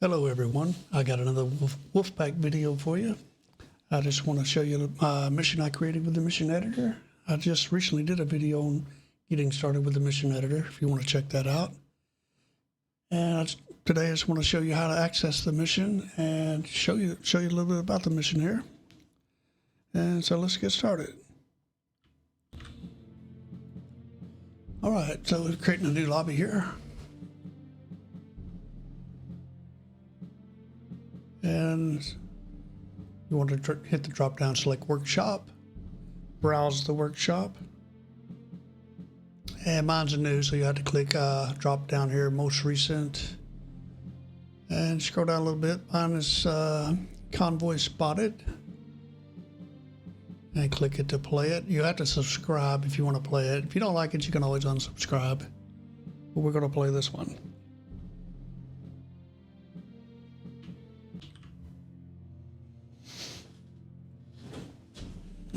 Hello everyone, I got another Wolfpack video for you. I just want to show you my mission I created with the mission editor. I just recently did a video on getting started with the mission editor if you want to check that out. And today I just want to show you how to access the mission and show you a little bit about the mission here. And so let's get started. Alright, so we're creating a new lobby here. And you want to hit the drop down, select workshop, browse the workshop. And mine's a new, so you have to click drop down here, most recent. And scroll down a little bit. Mine is Convoy spotted. And click it to play it. You have to subscribe if you want to play it. If you don't like it, you can always unsubscribe. But we're going to play this one.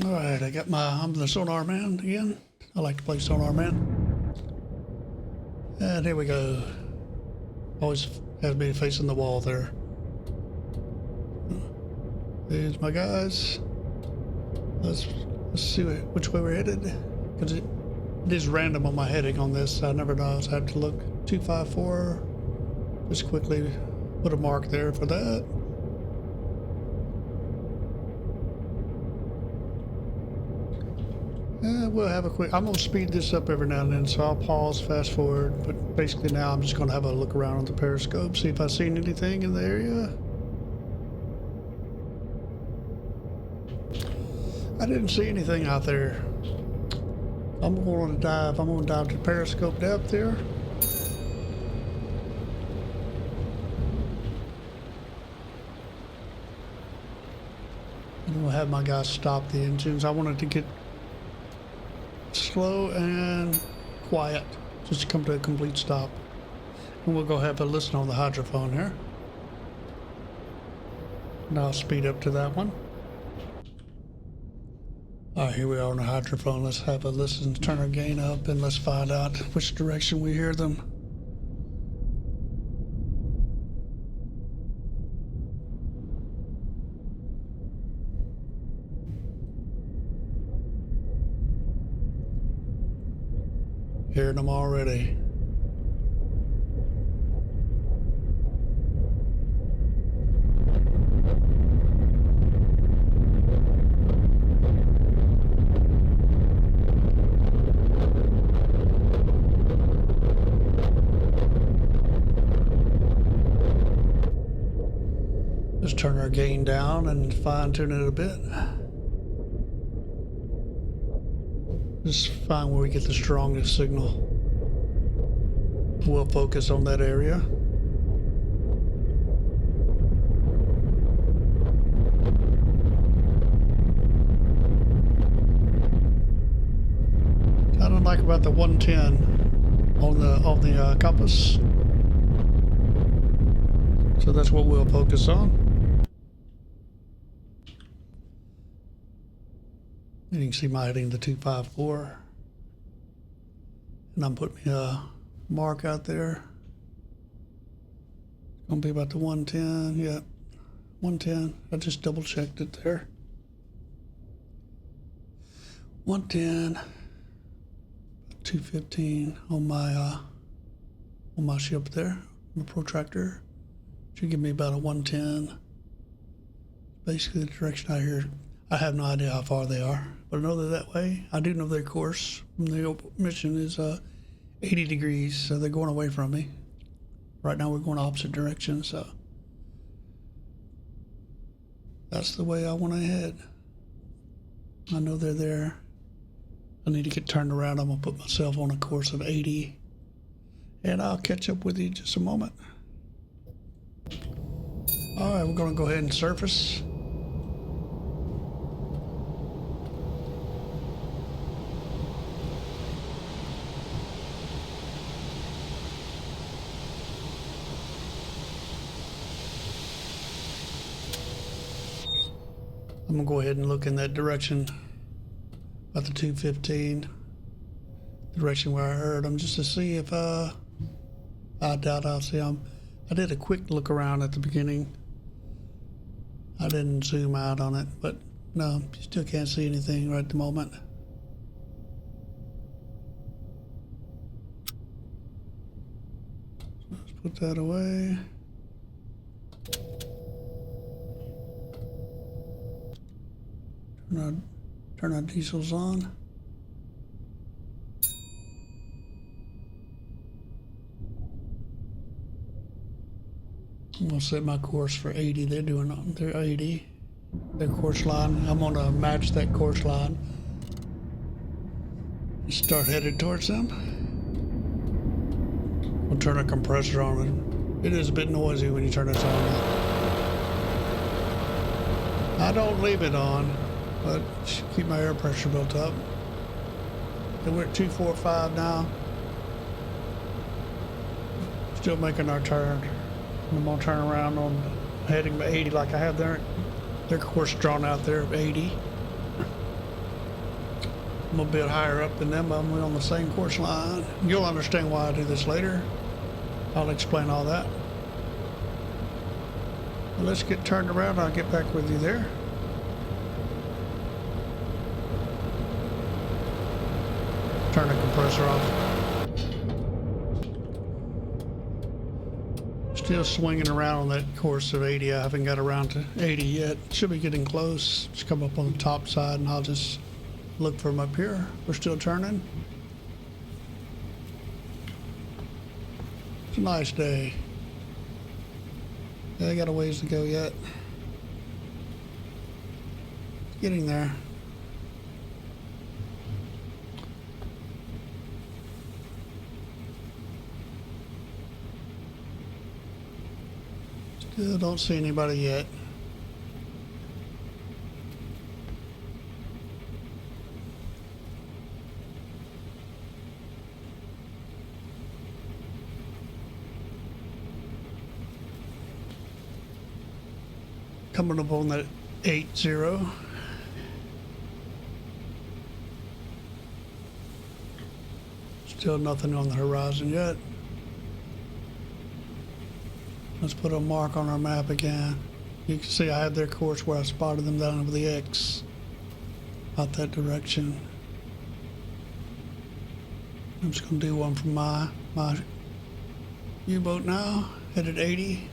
Alright, I'm the Sonar Man again. I like to play Sonar Man. And here we go. Always has me facing the wall there. There's my guys. Let's see which way we're headed. Because it is random on my heading on this. I never know. So I have to look. 254. Just quickly put a mark there for that. We'll have a quick, I'm going to speed this up every now and then, so I'll pause, fast forward, but basically now I'm just going to have a look around on the periscope, see if I've seen anything in the area. I didn't see anything out there. I'm going to dive to periscope depth here. I'm going to have my guys stop the engines. I wanted to get slow and quiet, just to come to a complete stop. And we'll go have a listen on the hydrophone here. And I'll speed up to that one. Alright, here we are on the hydrophone. Let's have a listen, turn our gain up, and let's find out which direction we hear them. Hearing them already. Let's turn our gain down and fine tune it a bit. Just find where we get the strongest signal. We'll focus on that area. I don't like about the 110 on the compass. So that's what we'll focus on. You can see my heading to 254. And I'm putting a mark out there. It's going to be about the 110. Yep, 110. I just double checked it there. 110. 215 on my ship there. My protractor. Should give me about a 110. Basically the direction I hear. I have no idea how far they are, but I know they're that way. I do know their course from the mission is 80 degrees, so they're going away from me. Right now we're going opposite direction, so that's the way I want to head. I know they're there. I need to get turned around. I'm going to put myself on a course of 80, and I'll catch up with you in just a moment. All right, we're going to go ahead and surface. I'm going to go ahead and look in that direction, about the 215, the direction where I heard them, just to see if I doubt I'll see them. I did a quick look around at the beginning. I didn't zoom out on it, but no, still can't see anything right at the moment. Let's put that away. Turn our diesels on. I'm gonna set my course for 80. They're 80. Their course line. I'm gonna match that course line. Start headed towards them. We'll turn a compressor on, and it is a bit noisy when you turn this on. I don't leave it on, but keep my air pressure built up. And we're at 245 now. Still making our turn. I'm gonna turn around on heading to 80 like I have their course drawn out there of 80. I'm a bit higher up than them, but we're on the same course line. You'll understand why I do this later. I'll explain all that. Well, let's get turned around. I'll get back with you there. Turn the compressor off. Still swinging around on that course of 80. I haven't got around to 80 yet. Should be getting close. Just come up on the top side and I'll just look for them up here. We're still turning. It's a nice day. Yeah, I got a ways to go yet. Getting there. Still don't see anybody yet. Coming up on that 80. Still nothing on the horizon yet. Let's put a mark on our map again. You can see I have their course where I spotted them down over the X. Out that direction. I'm just gonna do one from my U-boat now, headed 80.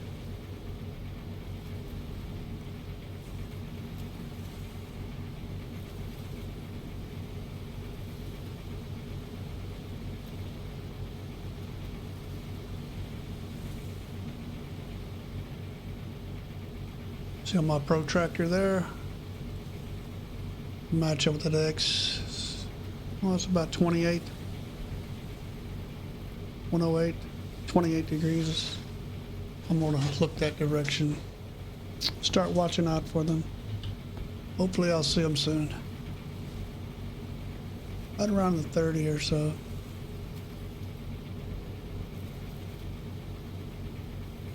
See on my protractor there, match up with that X. Well, it's about 28, 108, 28 degrees. I'm gonna look that direction, start watching out for them. Hopefully I'll see them soon. Right around the 30 or so.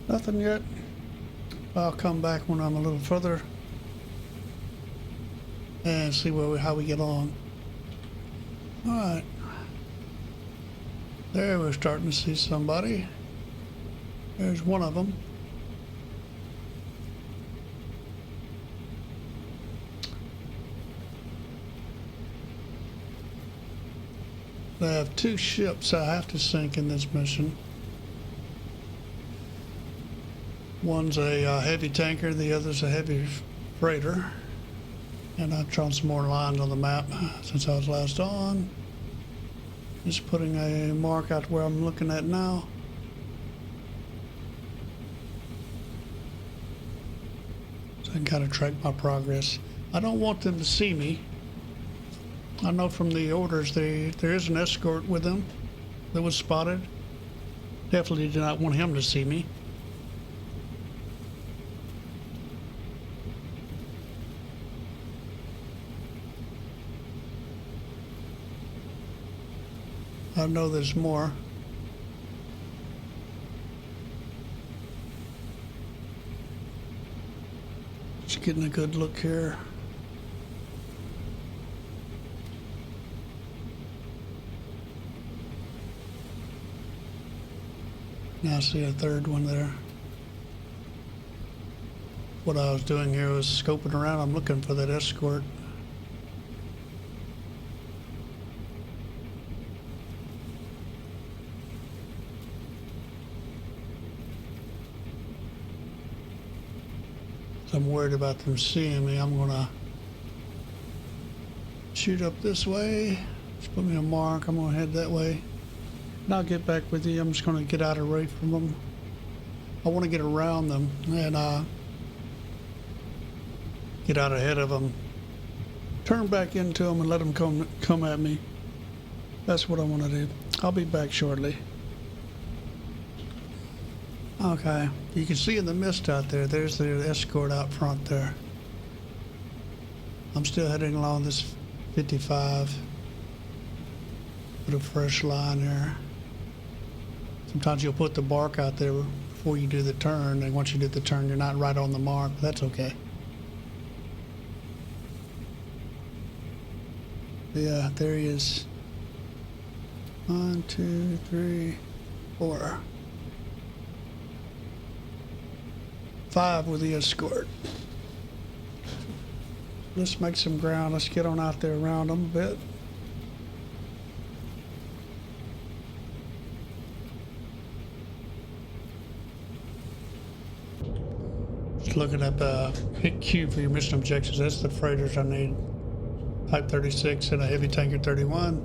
Nothing yet. I'll come back when I'm a little further and see how we get on. All right. There, we're starting to see somebody. There's one of them. They have two ships I have to sink in this mission. One's a heavy tanker, the other's a heavy freighter. And I've drawn some more lines on the map since I was last on. Just putting a mark out where I'm looking at now. So I can kind of track my progress. I don't want them to see me. I know from the orders there is an escort with them that was spotted. Definitely did not want him to see me. I know there's more. Just getting a good look here. Now I see a third one there. what I was doing here was scoping around. I'm looking for that escort. I'm worried about them seeing me. I'm gonna shoot up this way. Just put me a mark. I'm gonna head that way. And I'll get back with you. I'm just gonna get out of range from them. I want to get around them and get out ahead of them. Turn back into them and let them come at me. That's what I want to do. I'll be back shortly. Okay, you can see in the mist out there, there's the escort out front there. I'm still heading along this 55. Put a fresh line there. Sometimes you'll put the bark out there before you do the turn, and once you do the turn, you're not right on the mark. That's okay. Yeah, there he is. 1, 2, 3, 4. 5 with the escort. Let's make some ground. Let's get on out there around them a bit. Just looking at the hit Q for your mission objectives. That's the freighters I need. Type 36 and a heavy tanker 31.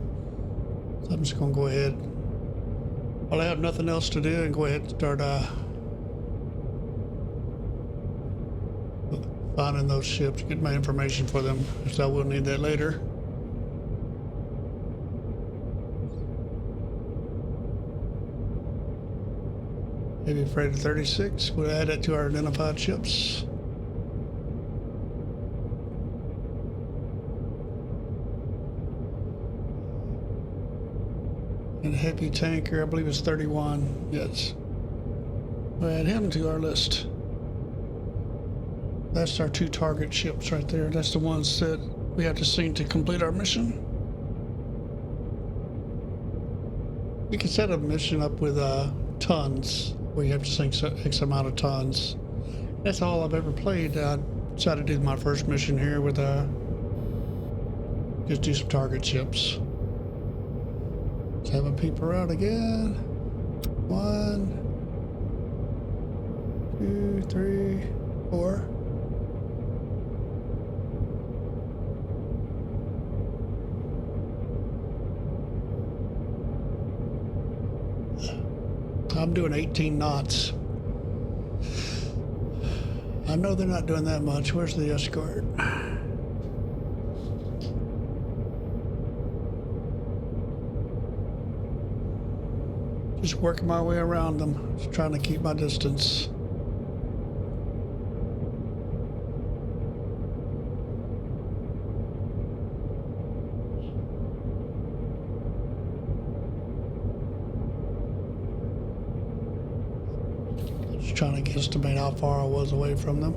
So I'm just going to go ahead. Well, I have nothing else to do and go ahead and start finding those ships, get my information for them, because I will need that later. Heavy freighter 36, we'll add that to our identified ships. And heavy tanker, I believe it's 31, yes. We'll add him to our list. That's our 2 target ships right there. That's the ones that we have to sink to complete our mission. You can set a mission up with tons, where you have to sink X amount of tons. That's all I've ever played. I decided to do my first mission here with just do some target ships. Let's have a peep around again. 1, 2, 3, 4. I'm doing 18 knots. I know they're not doing that much. Where's the escort? Just working my way around them. Just trying to keep my distance. Trying to estimate how far I was away from them.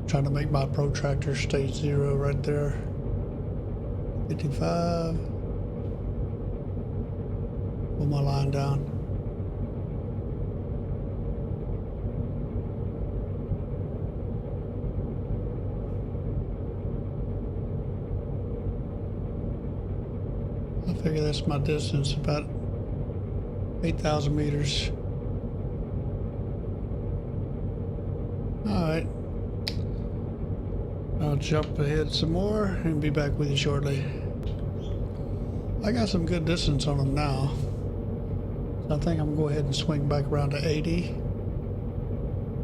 Trying to make my protractor stay 0 right there. 55. Pull my line down. I figure that's my distance, about 8,000 meters. All right. I'll jump ahead some more and be back with you shortly. I got some good distance on them now. So I think I'm gonna go ahead and swing back around to 80.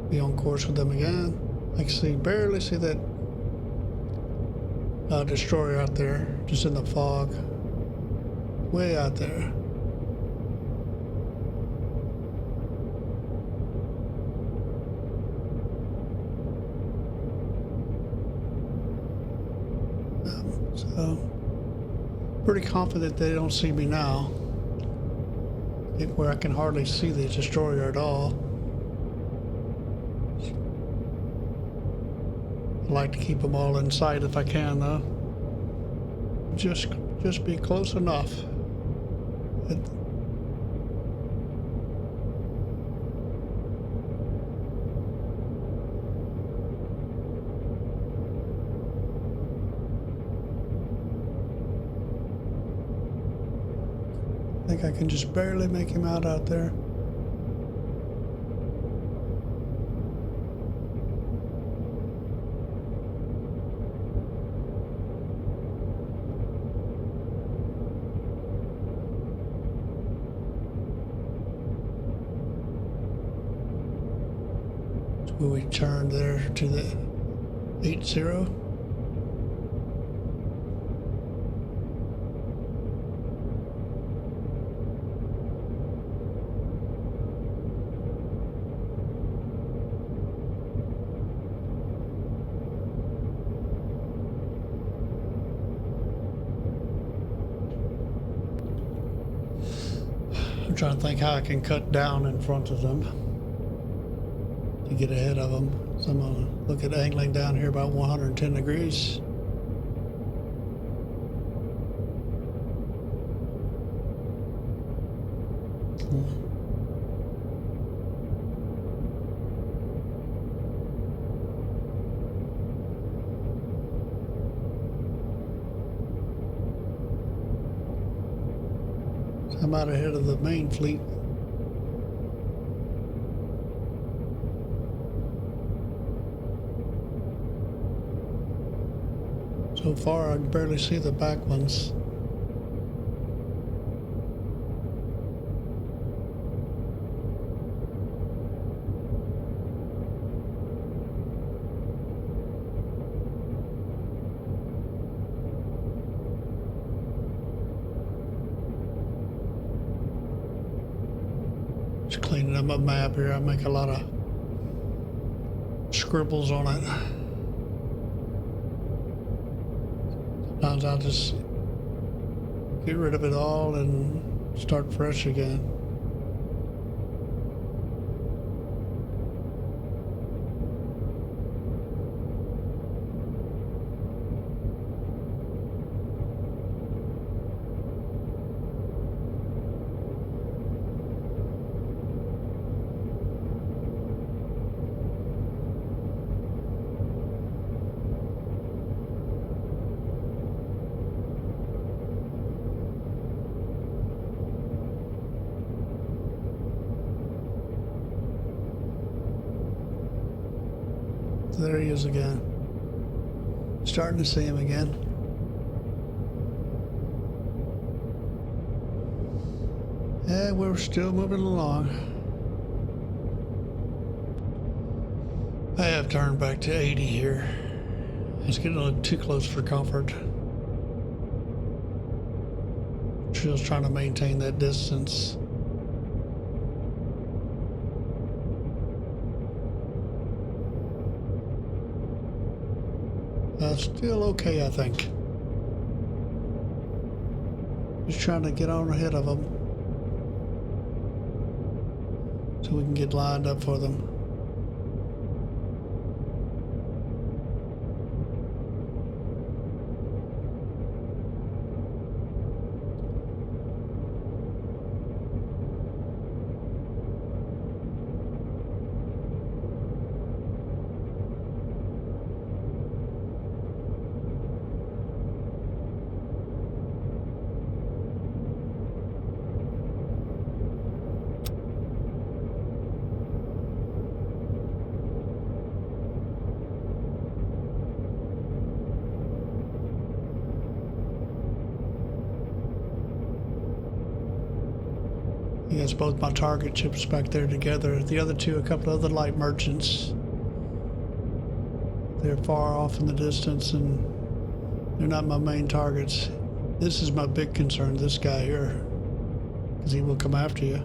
Be on course with them again. I can barely see that destroyer out there, just in the fog. Way out there. Pretty confident they don't see me now. Where I can hardly see the destroyer at all. I like to keep them all in sight if I can, though. Just be close enough. I think I can just barely make him out there. So we turn there to the 80. I'm trying to think how I can cut down in front of them to get ahead of them. So I'm going to look at angling down here about 110 degrees. I'm out ahead of the main fleet. So far, I can barely see the back ones. Just cleaning up my map here. I make a lot of scribbles on it. Sometimes I'll just get rid of it all and start fresh again. There he is again. Starting to see him again. Yeah, we're still moving along. I have turned back to 80 here. It's getting a little too close for comfort. Just trying to maintain that distance. Still okay, I think. Just trying to get on ahead of them so we can get lined up for them. He has both my target ships back there together. The other two, a couple of other light merchants. They're far off in the distance and they're not my main targets. This is my big concern, this guy here, because he will come after you.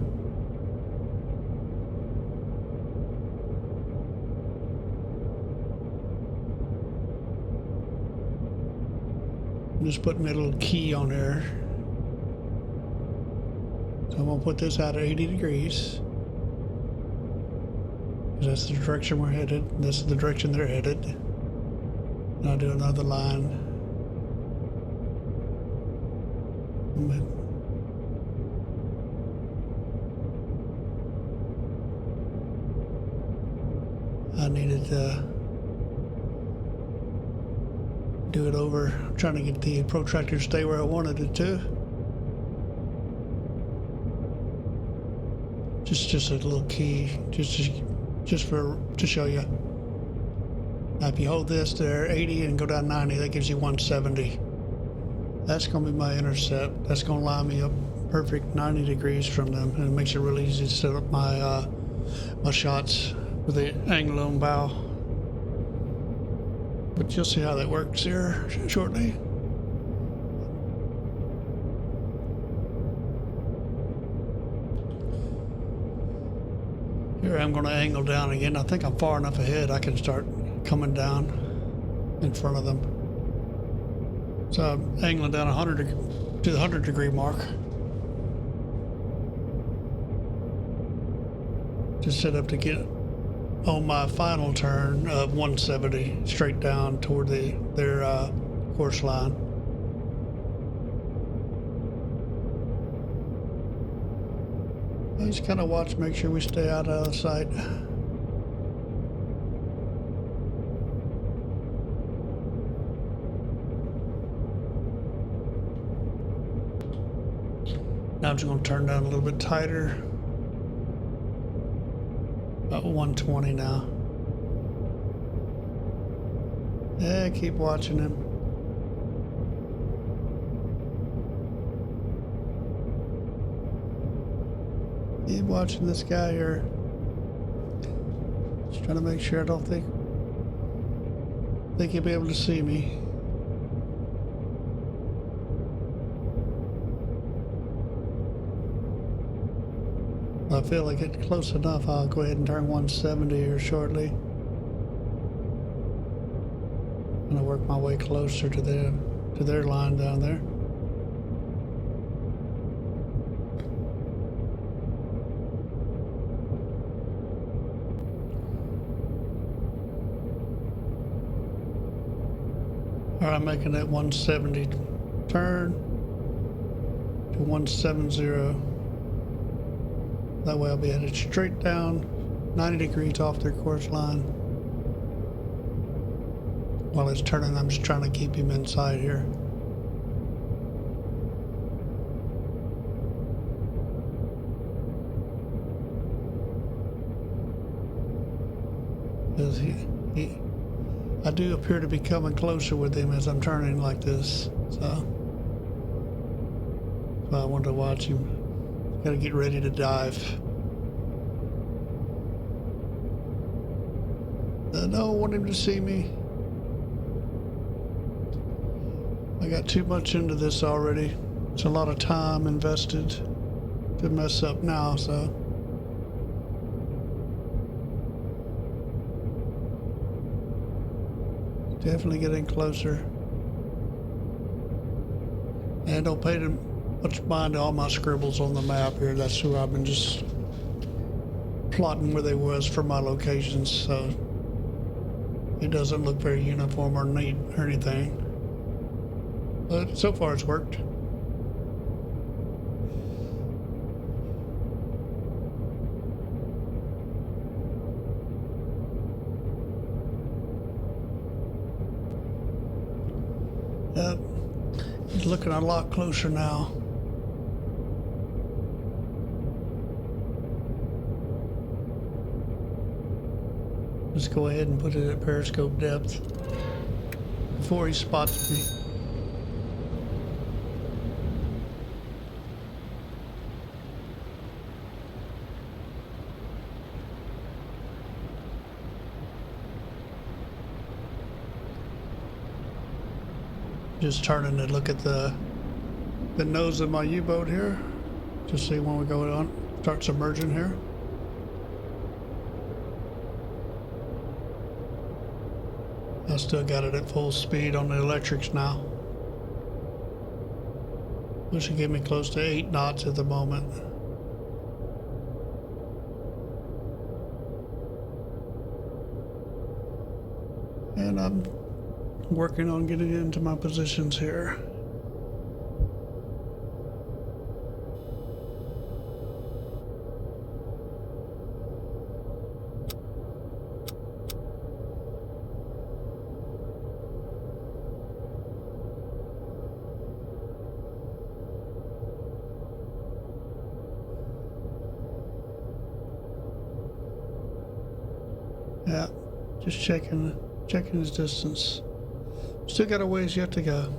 I'm just putting me a little key on there. So I'm gonna put this out at 80 degrees. That's the direction we're headed. This is the direction they're headed. And I'll do another line. I needed to do it over. I'm trying to get the protractor to stay where I wanted it to. Just a little key, just to show you. Now if you hold this there 80 and go down 90, that gives you 170. That's going to be my intercept. That's going to line me up perfect 90 degrees from them, and it makes it really easy to set up my my shots with the angle on bow. But you'll see how that works here shortly. Here I'm going to angle down again. I think I'm far enough ahead I can start coming down in front of them. So I'm angling down 100 to the 100 degree mark. Just set up to get on my final turn of 170 straight down toward their course line. I just kind of watch, make sure we stay out of sight. Now I'm just going to turn down a little bit tighter. About 120 now. Yeah, keep watching him. Keep watching this guy here. Just trying to make sure I don't think he'll be able to see me. I feel like it's close enough. I'll go ahead and turn 170 here shortly. I'm gonna work my way closer to their line down there. All right, I'm making that 170 turn to 170. That way I'll be headed straight down 90 degrees off their course line. While it's turning, I'm just trying to keep him inside here. Because I do appear to be coming closer with him as I'm turning like this, so I wanted to watch him. Gotta get ready to dive. I don't want him to see me. I got too much into this already. It's a lot of time invested to mess up now, so. Definitely getting closer. And don't pay them much mind to all my scribbles on the map here. That's who I've been just plotting where they was for my locations, so it doesn't look very uniform or neat or anything. But so far it's worked. Yep, he's looking a lot closer now. Just go ahead and put it at periscope depth before he spots me. Just turning to look at the nose of my U-boat here. Just see when we go on, start submerging here. I still got it at full speed on the electrics now. Wish it gave me close to 8 knots at the moment. And I'm working on getting into my positions here. Yeah, just checking his distance. Still got a ways yet to go.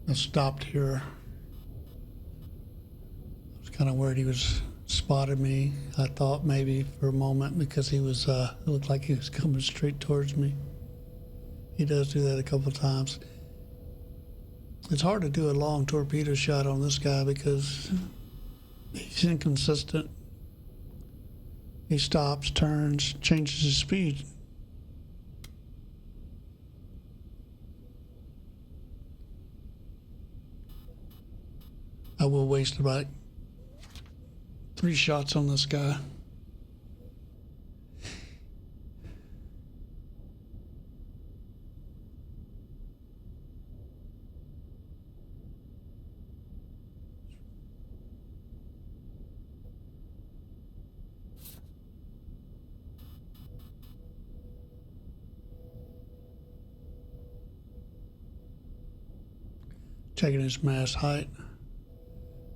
I stopped here. I was kind of worried he was spotted me. I thought maybe for a moment because he was, it looked like he was coming straight towards me. He does do that a couple times. It's hard to do a long torpedo shot on this guy because he's inconsistent. He stops, turns, changes his speed. I will waste about 3 shots on this guy. Checking his mast height.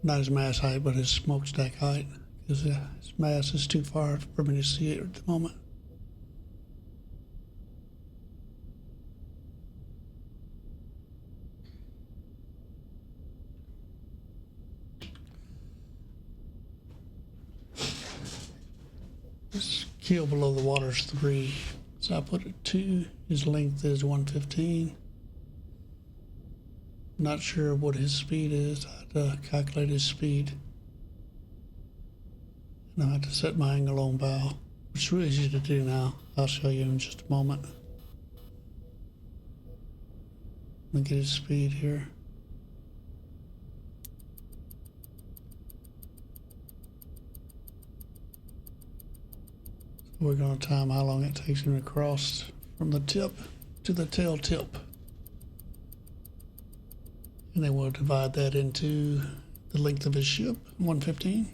Not his mast height, but his smokestack height. Because his mast is too far for me to see it at the moment. His keel below the water is 3. So I put it 2. His length is 115. Not sure what his speed is. I had to calculate his speed. And I had to set my angle on bow, which is really easy to do now. I'll show you in just a moment. Let me get his speed here. So we're going to time how long it takes him to cross from the tip to the tail tip. And then we'll divide that into the length of his ship, 115.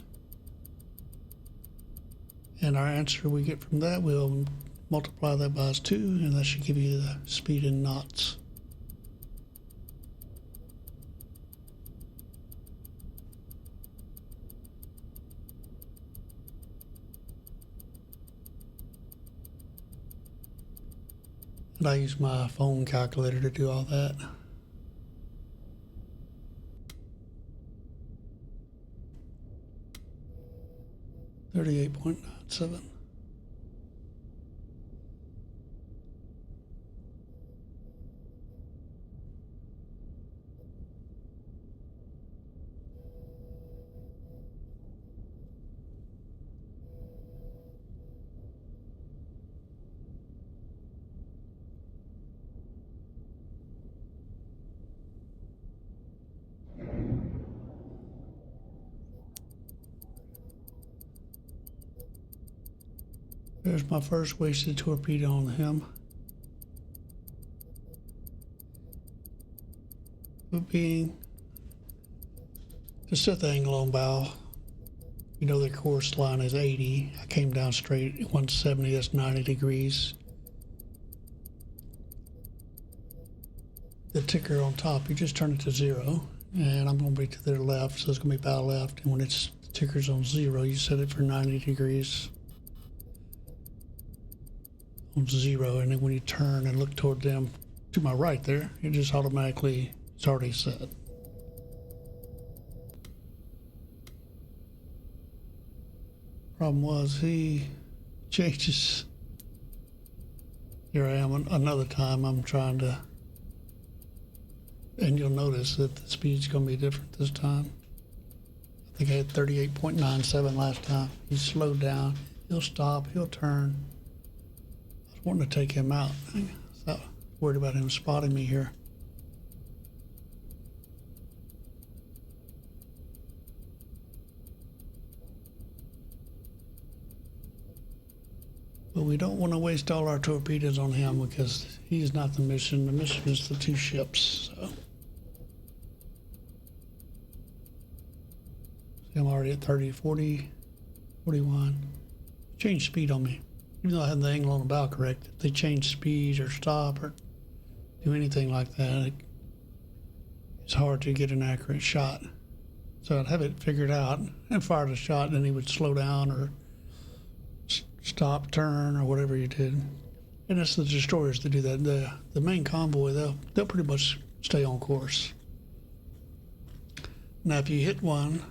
And our answer we get from that, we'll multiply that by 2, and that should give you the speed in knots. And I use my phone calculator to do all that. 38.97. There's my first wasted torpedo on him. But being to set the angle on bow, you know the course line is 80. I came down straight at 170, that's 90 degrees. The ticker on top, you just turn it to 0, and I'm going to be to their left, so it's going to be bow left. And when the ticker's on 0, you set it for 90 degrees. On 0, and then when you turn and look toward them to my right there, it just automatically, it's already set. Problem was he changes. Here I am another time I'm trying to, and you'll notice that the speed's going to be different this time. I think I had 38.97 last time. He slowed down, he'll stop, he'll turn. Wanting to take him out. So worried about him spotting me here. But we don't want to waste all our torpedoes on him because he's not the mission. The mission is the 2 ships. So. See, I'm already at 30, 40, 41. Change speed on me. Even though I have the angle on the bow correct, if they change speed or stop or do anything like that, it's hard to get an accurate shot. So I'd have it figured out and fire the shot, and then he would slow down or stop, turn, or whatever you did. And it's the destroyers that do that. The main convoy, they'll pretty much stay on course. Now, if you hit one,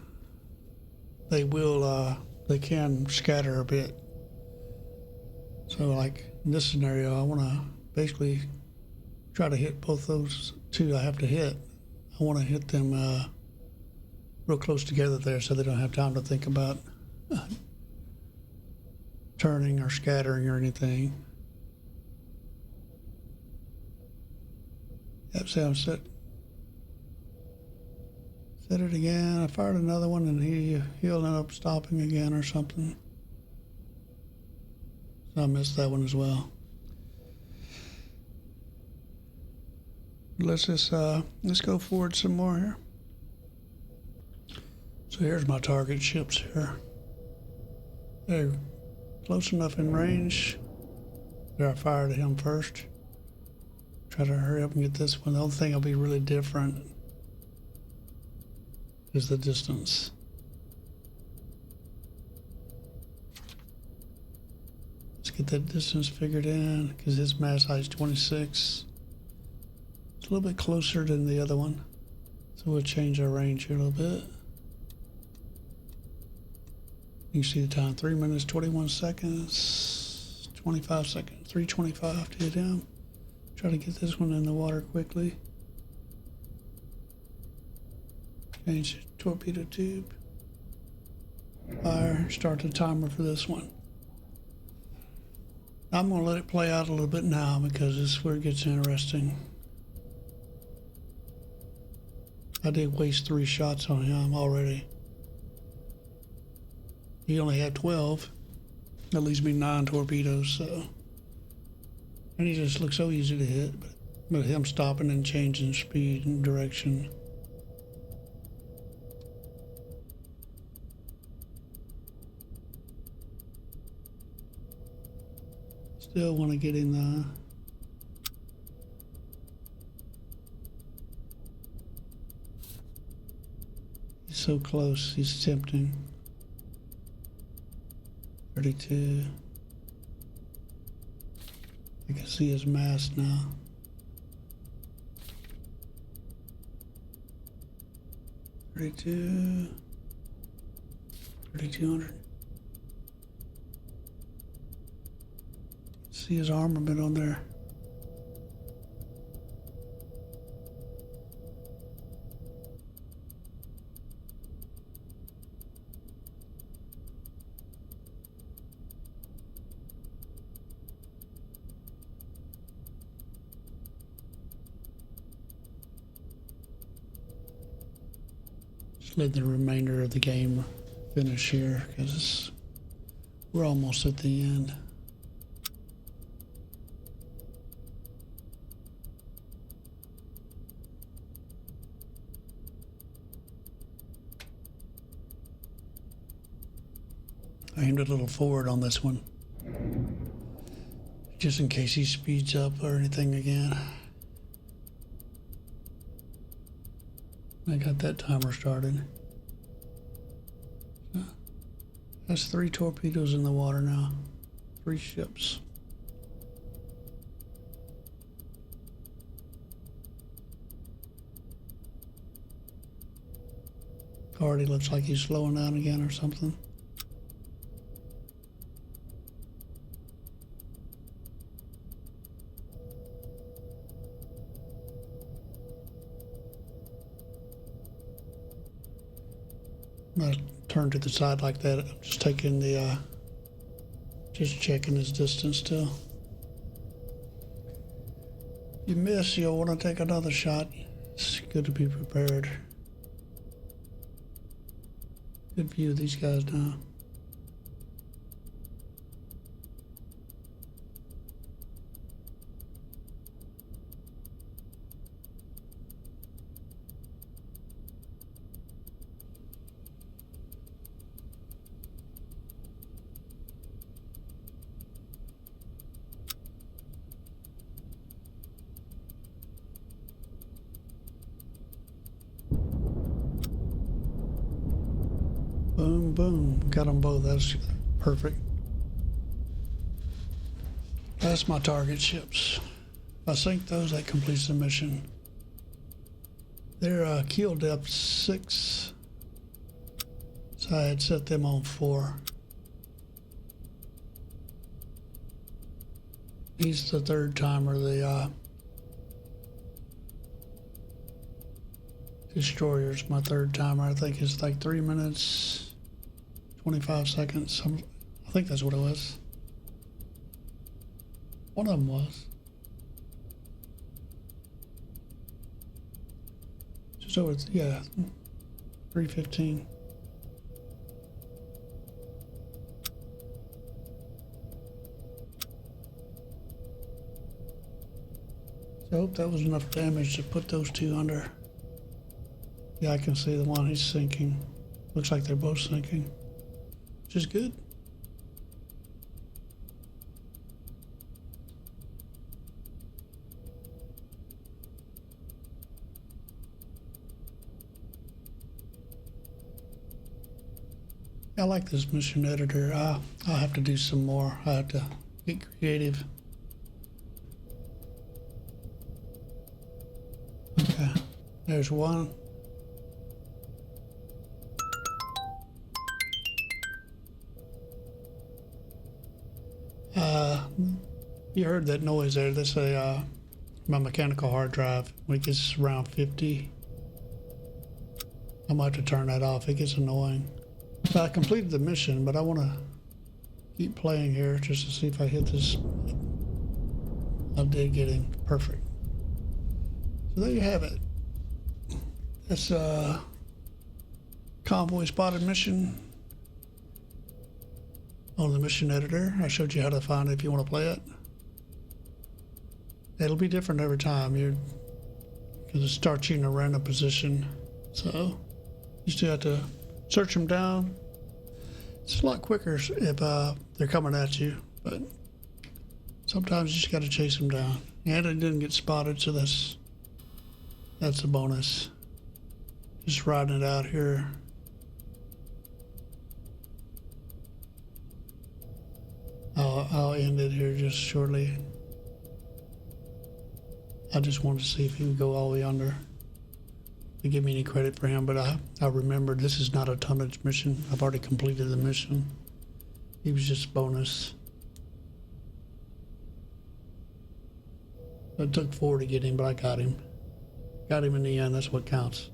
they can scatter a bit. So, like in this scenario, I want to basically try to hit both those 2 I have to hit. I want to hit them real close together there, so they don't have time to think about turning or scattering or anything. Yep, see, I'm set it again. I fired another one, and he'll end up stopping again or something. So I missed that one as well. Let's go forward some more here. So here's my target ships here. They're close enough in range. There, I fired at him first. Try to hurry up and get this one. The only thing that'll be really different is the distance. Let's get that distance figured in because his mast height is 26. It's a little bit closer than the other one. So we'll change our range here a little bit. You can see the time, 3 minutes, 21 seconds, 25 seconds, 3:25 to hit him. Try to get this one in the water quickly. Change torpedo tube. Fire, start the timer for this one. I'm going to let it play out a little bit now because this is where it gets interesting. I did waste 3 shots on him already. He only had 12. That leaves me 9 torpedoes, so. And he just looks so easy to hit, but him stopping and changing speed and direction. Still want to get in the. He's so close, he's tempting. 32. I can see his mast now. 32. 3,200. See his armament on there. Let the remainder of the game finish here because we're almost at the end. I aimed a little forward on this one just in case he speeds up or anything again. I got that timer started. That's 3 torpedoes in the water now. 3 ships. Already looks like he's slowing down again or something. I turn to the side like that. I'm just taking the, just checking his distance still. You miss, you'll want to take another shot. It's good to be prepared. Good view of these guys now. boom. Got them both. That's perfect. That's my target ships. If I sink those, that completes the mission. Their keel depth 6. So I had set them on 4. He's the third timer. The destroyer's my third timer. I think it's like 3 minutes, 25 seconds. I think that's what it was. One of them was. So it's, yeah, 3:15. So I hope that was enough damage to put those two under. Yeah, I can see the one, he's sinking. Looks like they're both sinking, which is good. I like this mission editor. I'll have to do some more. I have to get creative. Okay, there's one. You heard that noise there. That's my mechanical hard drive. When it gets around 50, I might have to turn that off. It gets annoying. So I completed the mission, but I want to keep playing here just to see if I hit this. I did get him. Perfect. So there you have it. That's Convoy spotted mission on the mission editor. I showed you how to find it if you want to play it. It'll be different every time. Because it starts you in a random position. So you still have to search them down. It's a lot quicker if they're coming at you, but sometimes you just got to chase them down. And it didn't get spotted, so that's a bonus. Just riding it out here. I'll end it here just shortly. I just wanted to see if he would go all the way under. To give me any credit for him, but I remembered this is not a tonnage mission. I've already completed the mission. He was just bonus. It took 4 to get him, but I got him. Got him in the end, that's what counts.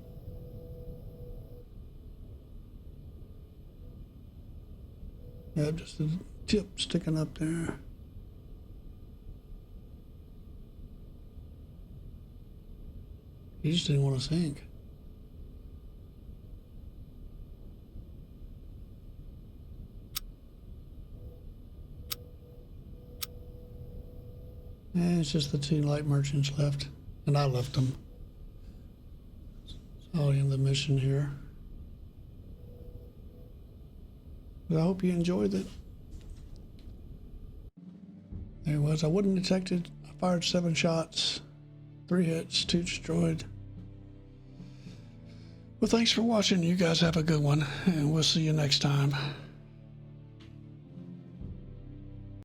Yeah, just a tip sticking up there. He just didn't want to sink. And it's just the 2 light merchants left, and I left them. So I'll end the mission here. But I hope you enjoyed it. There it was. I wasn't detected. I fired 7 shots, 3 hits, 2 destroyed. Well, thanks for watching. You guys have a good one, and we'll see you next time.